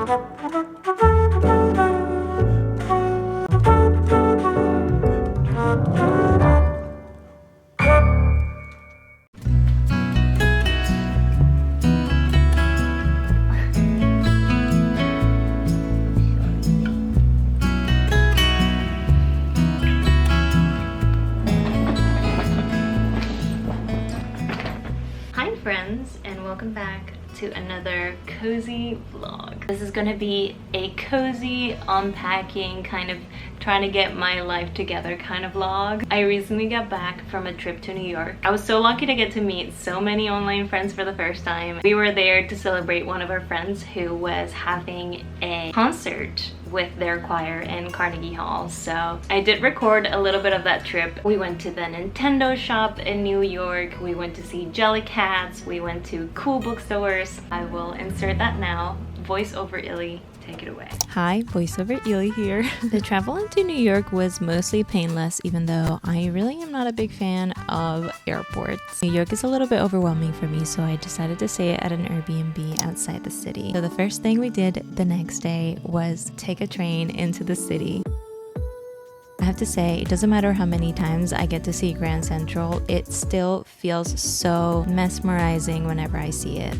Hi friends, and welcome back to another cozy vlog. This is gonna be a cozy unpacking, kind of trying to get my life together kind of vlog. I recently got back from a trip to New York. I was so lucky to get to meet so many online friends for the first time. We were there to celebrate one of our friends who was having a concert with their choir in Carnegie Hall. So I did record a little bit of that trip. We went to the Nintendo Shop in New York. We went to see Jellycats. We went to cool bookstores. I will insert that now. Voiceover Illy, take it away. Hi, voiceover Illy here. The travel into New York was mostly painless, even though I really am not a big fan of airports. New York is a little bit overwhelming for me, so I decided to stay at an Airbnb outside the city. So the first thing we did the next day was take a train into the city. I have to say, it doesn't matter how many times I get to see Grand Central, it still feels so mesmerizing whenever I see it.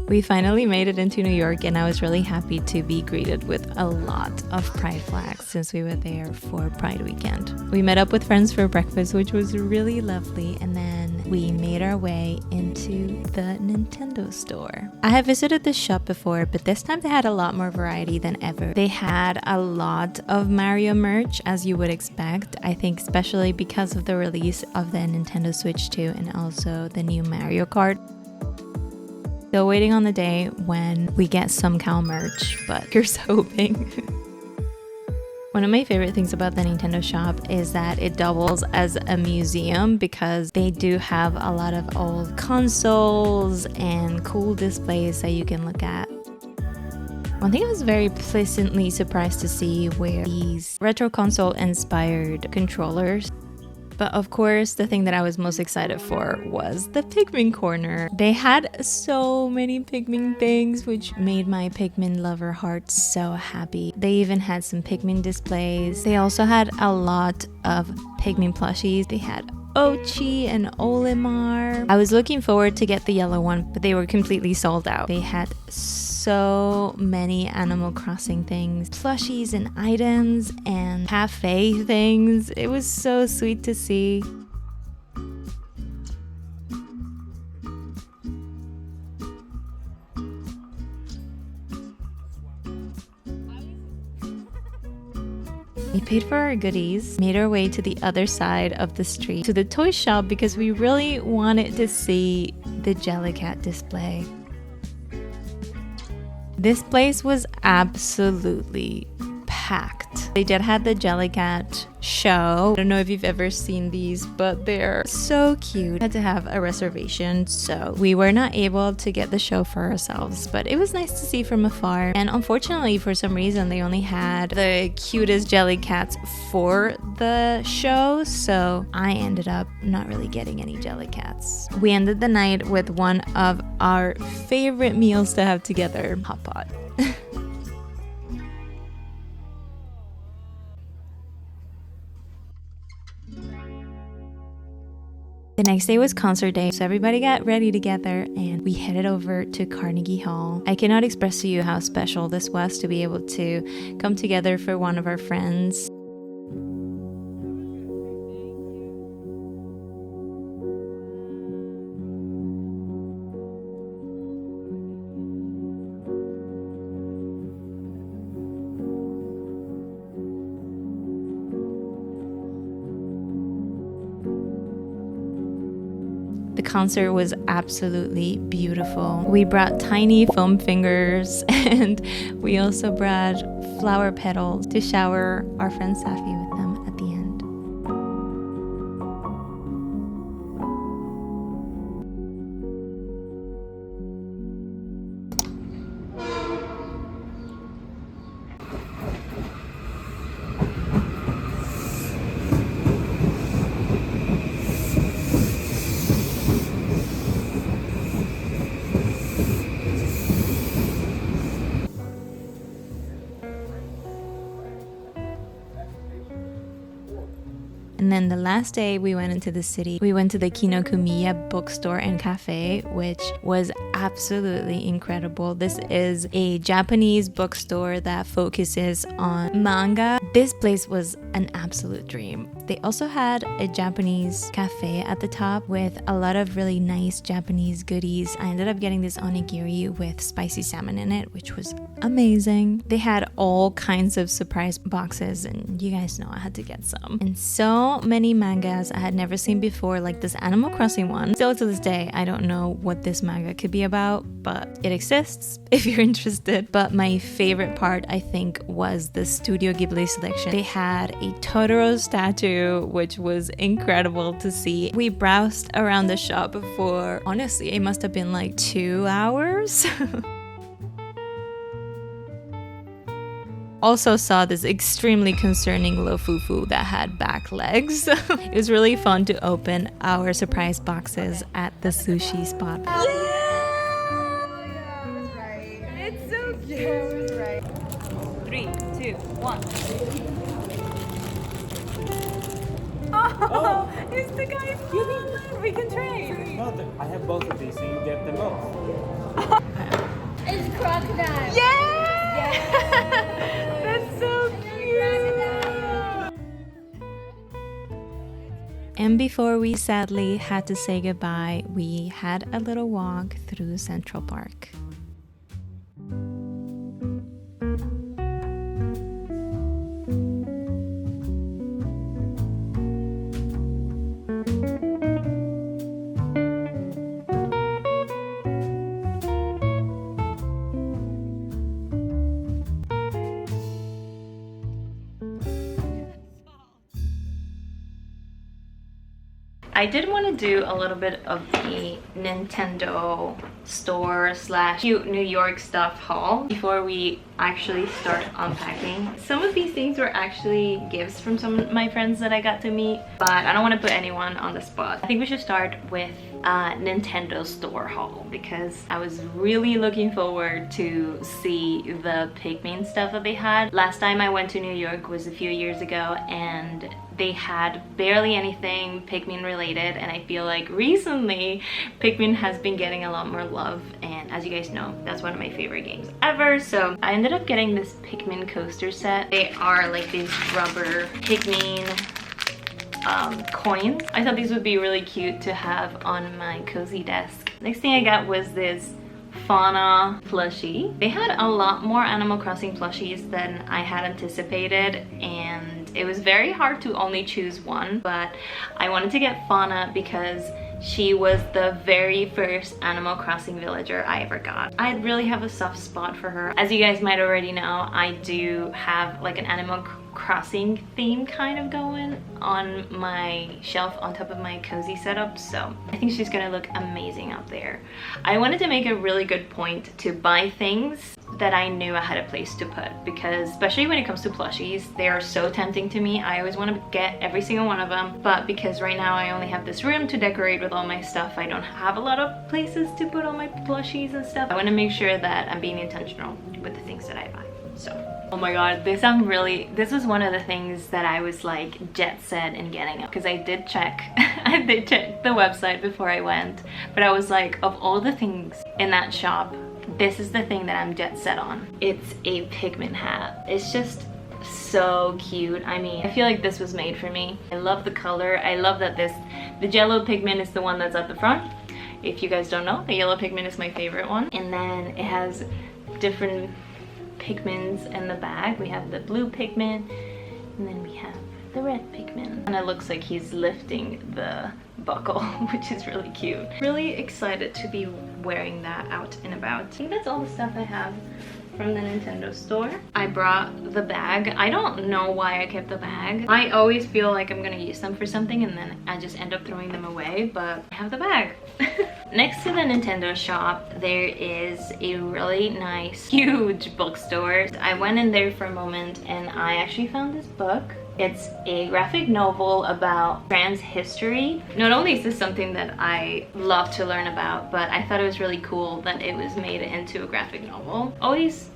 We finally made it into New York, and I was really happy to be greeted with a lot of Pride flags since we were there for Pride weekend. We met up with friends for breakfast, which was really lovely, and then we made our way into the Nintendo store. I have visited this shop before, but this time they had a lot more variety than ever. They had a lot of Mario merch, as you would expect, I think especially because of the release of the Nintendo Switch 2 and also the new Mario Kart. Still waiting on the day when we get some cow merch, but here's hoping. One of my favorite things about the Nintendo shop is that it doubles as a museum because they do have a lot of old consoles and cool displays that you can look at. One thing I was very pleasantly surprised to see were these retro console inspired controllers. But of course, the thing that I was most excited for was the Pikmin corner. They had so many Pikmin things, which made my Pikmin lover heart so happy. They even had some Pikmin displays. They also had a lot of Pikmin plushies. They had Ochi and Olimar. I was looking forward to get the yellow one, but they were completely sold out. They had so many Animal Crossing things, plushies and items and cafe things. It was so sweet to see. We paid for our goodies, made our way to the other side of the street, to the toy shop, because we really wanted to see the Jellycat display. This place was absolutely packed. They did have the Jellycat show. I don't know if you've ever seen these, but they're so cute. I had to have a reservation, so we were not able to get the show for ourselves, but it was nice to see from afar. And unfortunately, for some reason, they only had the cutest Jellycats for the show, so I ended up not really getting any Jellycats. We ended the night with one of our favorite meals to have together, hot pot. The next day was concert day, so everybody got ready together and we headed over to Carnegie Hall. I cannot express to you how special this was to be able to come together for one of our friends. The concert was absolutely beautiful. We brought tiny foam fingers and we also brought flower petals to shower our friend Safi with them at the end. And then the last day we went into the city, we went to the Kinokuniya bookstore and cafe, which was absolutely incredible. This is a Japanese bookstore that focuses on manga. This place was an absolute dream. They also had a Japanese cafe at the top with a lot of really nice Japanese goodies. I ended up getting this onigiri with spicy salmon in it, which was amazing. They had all kinds of surprise boxes, and you guys know I had to get some. And so many mangas I had never seen before, like this Animal Crossing one. Still to this day, I don't know what this manga could be about, but it exists if you're interested. But my favorite part, I think, was the Studio Ghibli selection. They had a Totoro statue, which was incredible to see. We browsed around the shop for, honestly, it must have been like 2 hours. Also saw this extremely concerning lofufu that had back legs. It was really fun to open our surprise boxes at the sushi spot. Yeah! I was right. It's so cute. Yeah, I was right. 3, 2, 1. Oh, It's the guy from We can trade. No, I have both of these, so you get them both. it's crocodile. Yeah! That's so cute. And before we sadly had to say goodbye, we had a little walk through Central Park. I did want to do a little bit of the Nintendo store / cute New York stuff haul before we actually start unpacking. Some of these things were actually gifts from some of my friends that I got to meet, but I don't want to put anyone on the spot. I think we should start with Nintendo store haul because I was really looking forward to see the Pikmin stuff that they had. Last time I went to New York was a few years ago, and they had barely anything Pikmin related, and I feel like recently Pikmin has been getting a lot more love, and as you guys know, that's one of my favorite games ever. So I ended up getting this Pikmin coaster set. They are like these rubber Pikmin coins. I thought these would be really cute to have on my cozy desk. Next thing I got was this Fauna plushie. They had a lot more Animal Crossing plushies than I had anticipated, and it was very hard to only choose one, but I wanted to get Fauna because she was the very first Animal Crossing villager I ever got. I really have a soft spot for her. As you guys might already know, I do have like an Animal Crossing theme kind of going on my shelf on top of my cozy setup, so I think she's gonna look amazing out there. I wanted to make a really good point to buy things that I knew I had a place to put, because especially when it comes to plushies, they are so tempting to me. I always want to get every single one of them, but because right now I only have this room to decorate with all my stuff, I don't have a lot of places to put all my plushies and stuff. I want to make sure that I'm being intentional with the things that I buy. So, oh my god, this was one of the things that I was like jet set in getting, because I did check I did check the website before I went, but I was like, of all the things in that shop, this is the thing that I'm jet set on. It's a Pikmin hat. It's just so cute. I mean, I feel like this was made for me. I love the color. I love that the yellow Pikmin is the one that's at the front. If you guys don't know, the yellow Pikmin is my favorite one. And then it has different Pikmins in the bag. We have the blue Pikmin, and then we have the red Pikmin. And it looks like he's lifting the buckle, which is really cute. Really excited to be wearing that out and about. I think that's all the stuff I have from the Nintendo store. I brought the bag. I don't know why I kept the bag. I always feel like I'm gonna use them for something and then I just end up throwing them away, but I have the bag. Next to the Nintendo shop, there is a really nice, huge bookstore. I went in there for a moment and I actually found this book. It's a graphic novel about trans history. Not only is this something that I love to learn about, but I thought it was really cool that it was made into a graphic novel. Always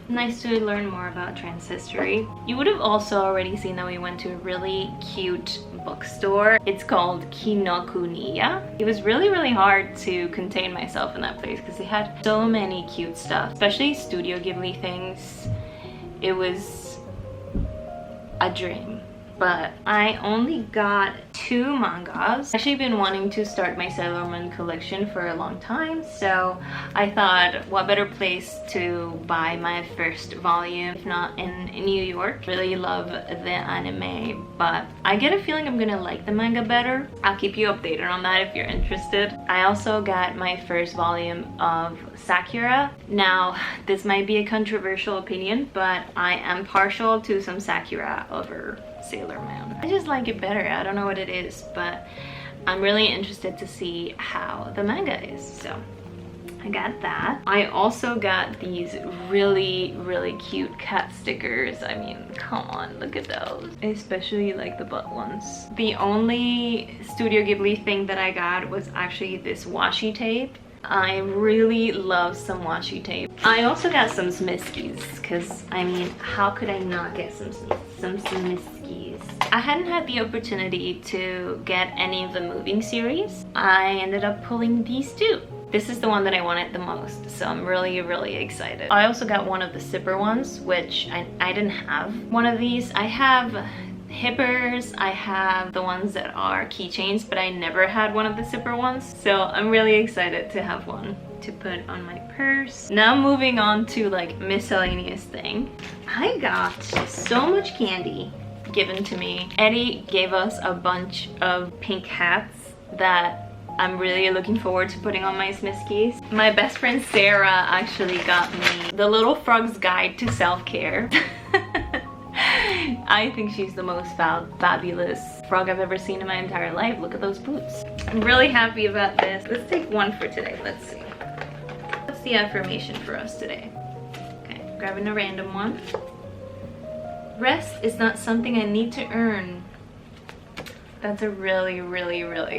nice to learn more about trans history. You would have also already seen that we went to a really cute bookstore. It's called Kinokuniya. It was really hard to contain myself in that place because they had so many cute stuff, especially Studio Ghibli things. It was a dream. But I only got 2 mangas. I've actually been wanting to start my Sailor Moon collection for a long time, so I thought what better place to buy my first volume if not in New York. Really love the anime, but I get a feeling I'm gonna like the manga better. I'll keep you updated on that if you're interested. I also got my first volume of Sakura. Now, this might be a controversial opinion, but I am partial to some Sakura over Sailor Moon. I just like it better. I don't know what it is, but I'm really interested to see how the manga is. So I got that. I also got these really cute cat stickers. I mean, come on, look at those. Especially like the butt ones. The only Studio Ghibli thing that I got was actually this washi tape. I really love some washi tape. I also got some Smiskies, because I mean, how could I not get some Smiskies? I hadn't had the opportunity to get any of the moving series. I ended up pulling these 2. This is the one that I wanted the most, so I'm really excited. I also got one of the zipper ones, which I didn't have one of these. I have hippers, I have the ones that are keychains, but I never had one of the zipper ones, so I'm really excited to have one to put on my purse. Now moving on to like miscellaneous thing. I got so much candy given to me. Eddie gave us a bunch of pink hats that I'm really looking forward to putting on my Smiskies. My best friend Sarah actually got me the Little Frog's Guide to Self-Care. I think she's the most fabulous frog I've ever seen in my entire life. Look at those boots. I'm really happy about this. Let's take one for today. Let's see. What's the affirmation for us today? Okay, grabbing a random one. Rest is not something I need to earn. That's a really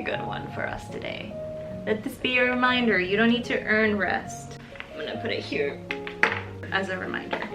good one for us today. Let this be a reminder. You don't need to earn rest. I'm gonna put it here as a reminder.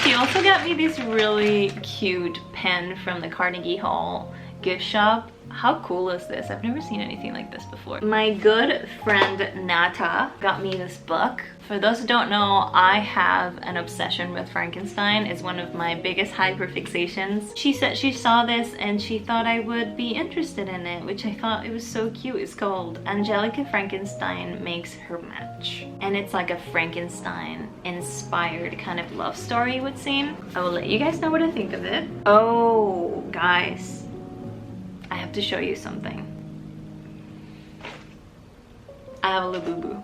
She also got me this really cute pen from the Carnegie Hall gift shop. How cool is this? I've never seen anything like this before. My good friend Nata got me this book. For those who don't know, I have an obsession with Frankenstein. It's one of my biggest hyperfixations. She said she saw this and she thought I would be interested in it, which I thought it was so cute. It's called Angelica Frankenstein Makes Her Match. And it's like a Frankenstein inspired kind of love story, it would seem. I will let you guys know what I think of it. Oh, guys, I have to show you something. I have a little boo-boo.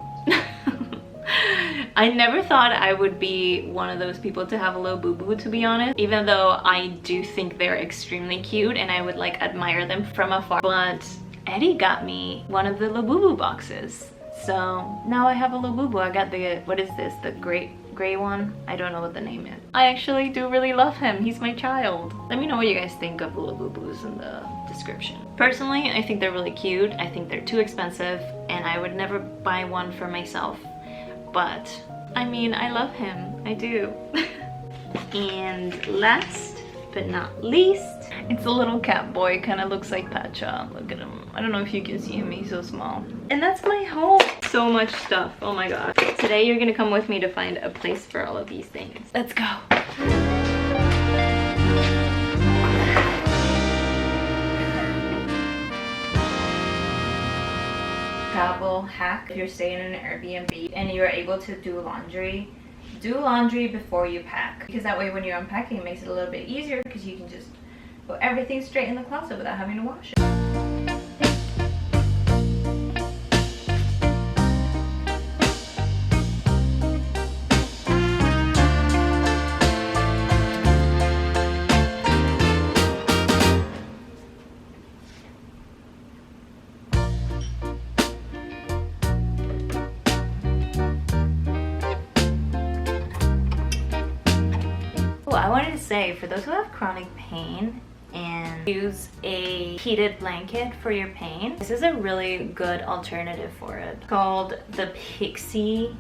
I never thought I would be one of those people to have a little boo-boo, to be honest, even though I do think they're extremely cute and I would like admire them from afar. But Eddie got me one of the Labubu boxes, so now I have a Labubu. I got the, what is this, the gray one? I don't know what the name is. I actually do really love him. He's my child. Let me know what you guys think of the Labubus in the description. Personally, I think they're really cute. I think they're too expensive and I would never buy one for myself. But, I mean, I love him. I do. And last but not least, it's a little cat boy. Kind of looks like Pacha. Look at him. I don't know if you can see him. He's so small. And that's my home. So much stuff. Oh my god. Today you're gonna come with me to find a place for all of these things. Let's go. Travel hack: if you're staying in an Airbnb and you're able to do laundry before you pack, because that way when you're unpacking it makes it a little bit easier because you can just put everything straight in the closet without having to wash it. I wanted to say, for those who have chronic pain and use a heated blanket for your pain, this is a really good alternative for it. It's called the Pixie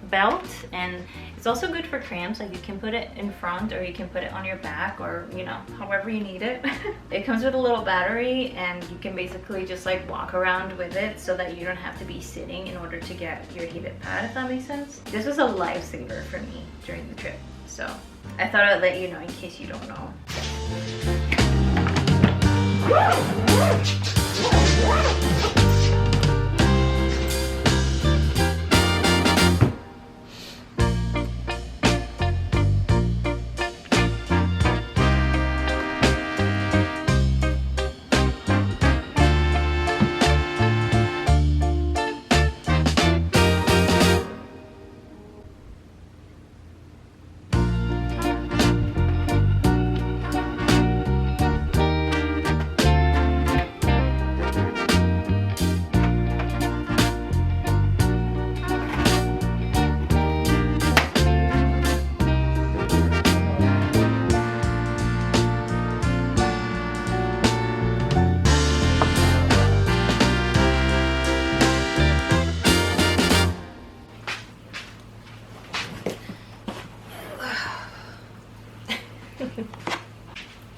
belt, and it's also good for cramps. Like you can put it in front or you can put it on your back, or you know, however you need it. It comes with a little battery and you can basically just like walk around with it so that you don't have to be sitting in order to get your heated pad, if that makes sense. This was a lifesaver for me during the trip, so I thought I'd let you know in case you don't know.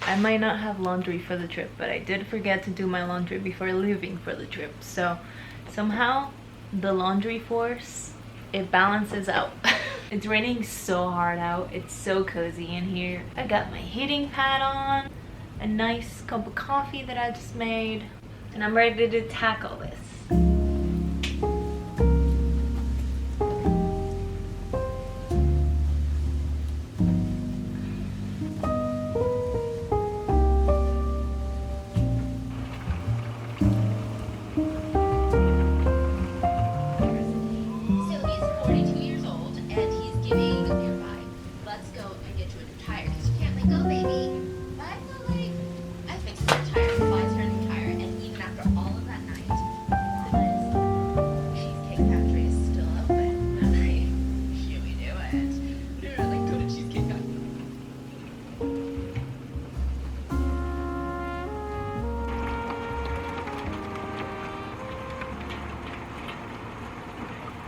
I might not have laundry for the trip, but I did forget to do my laundry before leaving for the trip. So somehow the laundry force, it balances out. It's raining so hard out. It's so cozy in here. I got my heating pad on, a nice cup of coffee that I just made, and I'm ready to tackle this.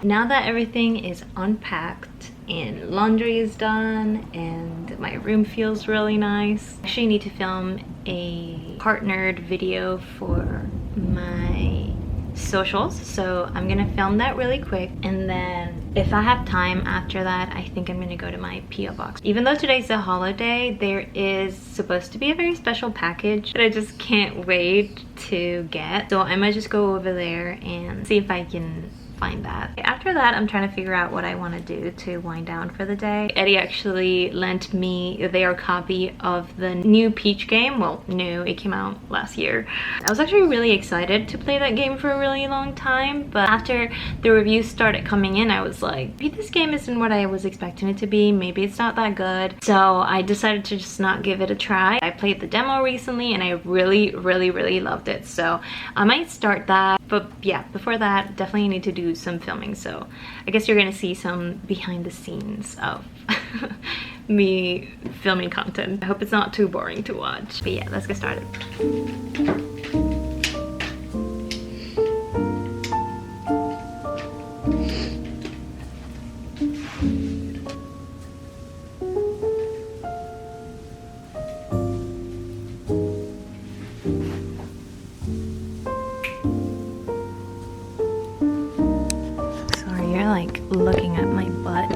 Now that everything is unpacked and laundry is done and my room feels really nice, I actually need to film a partnered video for my socials, so I'm gonna film that really quick, and then if I have time after that, I think I'm gonna go to my PO box. Even though today's a holiday, there is supposed to be a very special package that I just can't wait to get, so I might just go over there and see if I can find that. After that, I'm trying to figure out what I want to do to wind down for the day. Eddie actually lent me their copy of the new Peach game. Well, new, it came out last year. I was actually really excited to play that game for a really long time, but after the reviews started coming in, I was like, maybe this game isn't what I was expecting it to be. Maybe it's not that good. So I decided to just not give it a try. I played the demo recently and I really loved it. So I might start that. But yeah, before that, definitely need to do some filming. So I guess you're gonna see some behind the scenes of me filming content. I hope it's not too boring to watch. But yeah, let's get started. Like looking at my butt.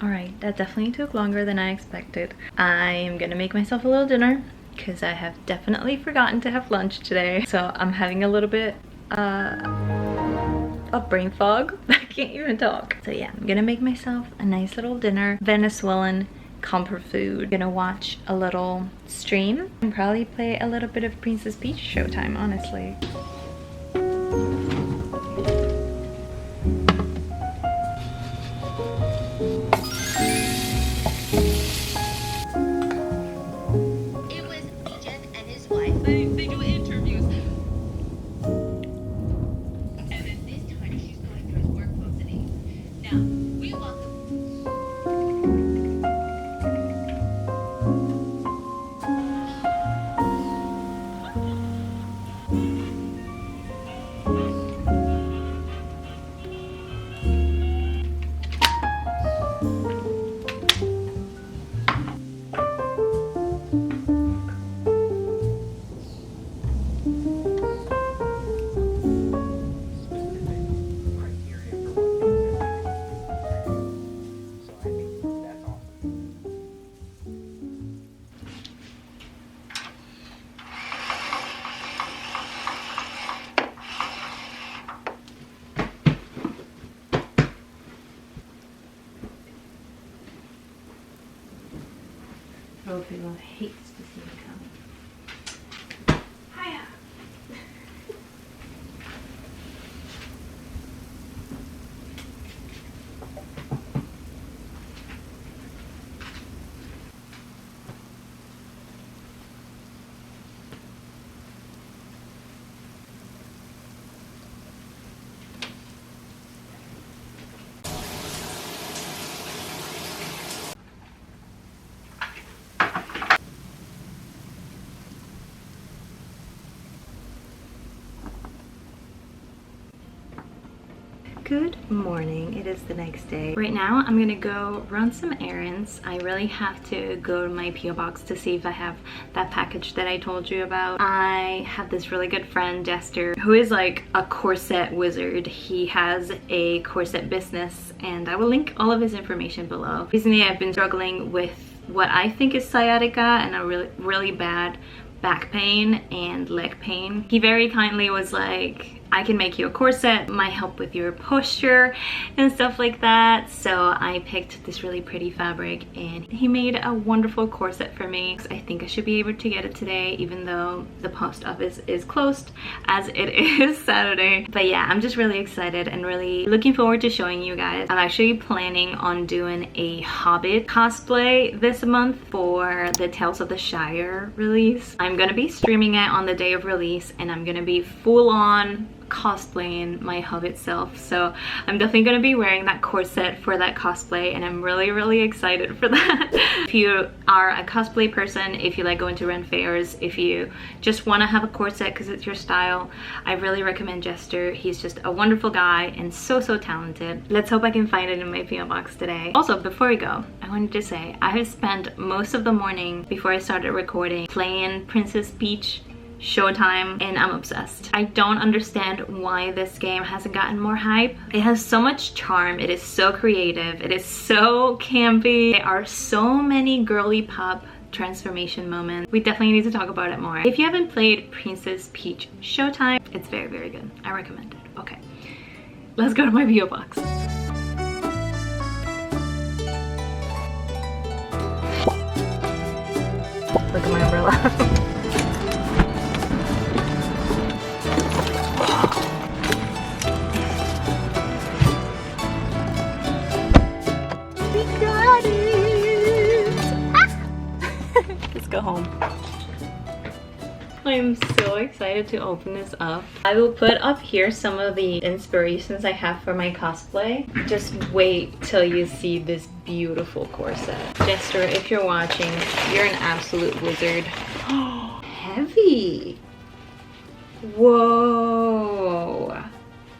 Alright, that definitely took longer than I expected. I am gonna make myself a little dinner because I have definitely forgotten to have lunch today. So I'm having a little bit of brain fog. I can't even talk. So yeah, I'm gonna make myself a nice little dinner. Venezuelan comfort food. Gonna watch a little stream and probably play a little bit of Princess Peach Showtime, honestly. It was Jen and his wife. They do interviews. And then this time she's going through his work clothes today. Now, we welcome Scorpio hates to see me come. Hiya! Good morning. It is the next day. Right now I'm gonna go run some errands. I really have to go to my PO box to see if I have that package that I told you about. I have this really good friend, Jester, who is like a corset wizard. He has a corset business and I will link all of his information below. Recently I've been struggling with what I think is sciatica and a really bad back pain and leg pain. He very kindly was like, I can make you a corset, might help with your posture and stuff like that. So I picked this really pretty fabric and he made a wonderful corset for me. I think I should be able to get it today, even though the post office is closed as it is Saturday. But yeah, I'm just really excited and really looking forward to showing you guys. I'm actually planning on doing a Hobbit cosplay this month for the Tales of the Shire release. I'm gonna be streaming it on the day of release and I'm gonna be full on cosplaying my Hobbit self, so I'm definitely going to be wearing that corset for that cosplay and I'm really excited for that. If you are a cosplay person, if you like going to rent fairs, if you just want to have a corset because it's your style, I really recommend Jester. He's just a wonderful guy and so talented. Let's hope I can find it in my PO box today. Also, before we go, I wanted to say I have spent most of the morning before I started recording playing Princess Peach Showtime and I'm obsessed. I don't understand why this game hasn't gotten more hype. It has so much charm, it is so creative, it is so campy. There are so many girly pop transformation moments. We definitely need to talk about it more. If you haven't played Princess Peach Showtime, it's very good. I recommend it. Okay, let's go to my PO box. Look at my umbrella. Go home. I'm so excited to open this up. I will put up here some of the inspirations I have for my cosplay. Just wait till you see this beautiful corset. Jester, if you're watching, you're an absolute wizard. Heavy. Whoa.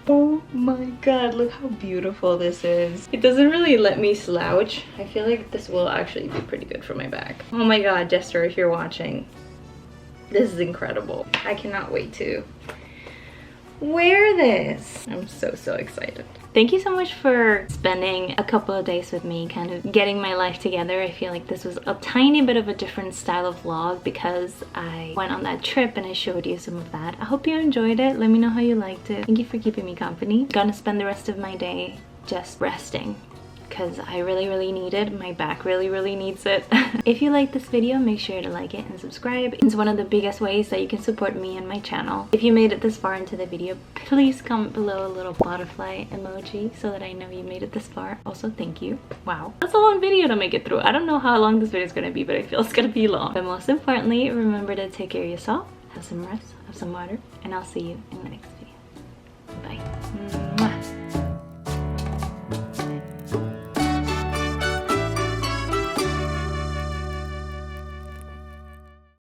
Oh my god, look how beautiful this is. It doesn't really let me slouch. I feel like this will actually be pretty good for my back. Oh my god, Jester, if you're watching, this is incredible. I cannot wait to wear this. I'm so excited. Thank you so much for spending a couple of days with me, kind of getting my life together. I feel like this was a tiny bit of a different style of vlog because I went on that trip and I showed you some of that. I hope you enjoyed it. Let me know how you liked it. Thank you for keeping me company. Gonna spend the rest of my day just resting because I really need it. My back really needs it. If you like this video, make sure to like it and subscribe. It's one of the biggest ways that you can support me and my channel. If you made it this far into the video, please comment below a little butterfly emoji so that I know you made it this far. Also, thank you. Wow, that's a long video to make it through. I don't know how long this video is gonna be, but I feel it's gonna be long. But most importantly, remember to take care of yourself, have some rest, have some water, and I'll see you in the next video.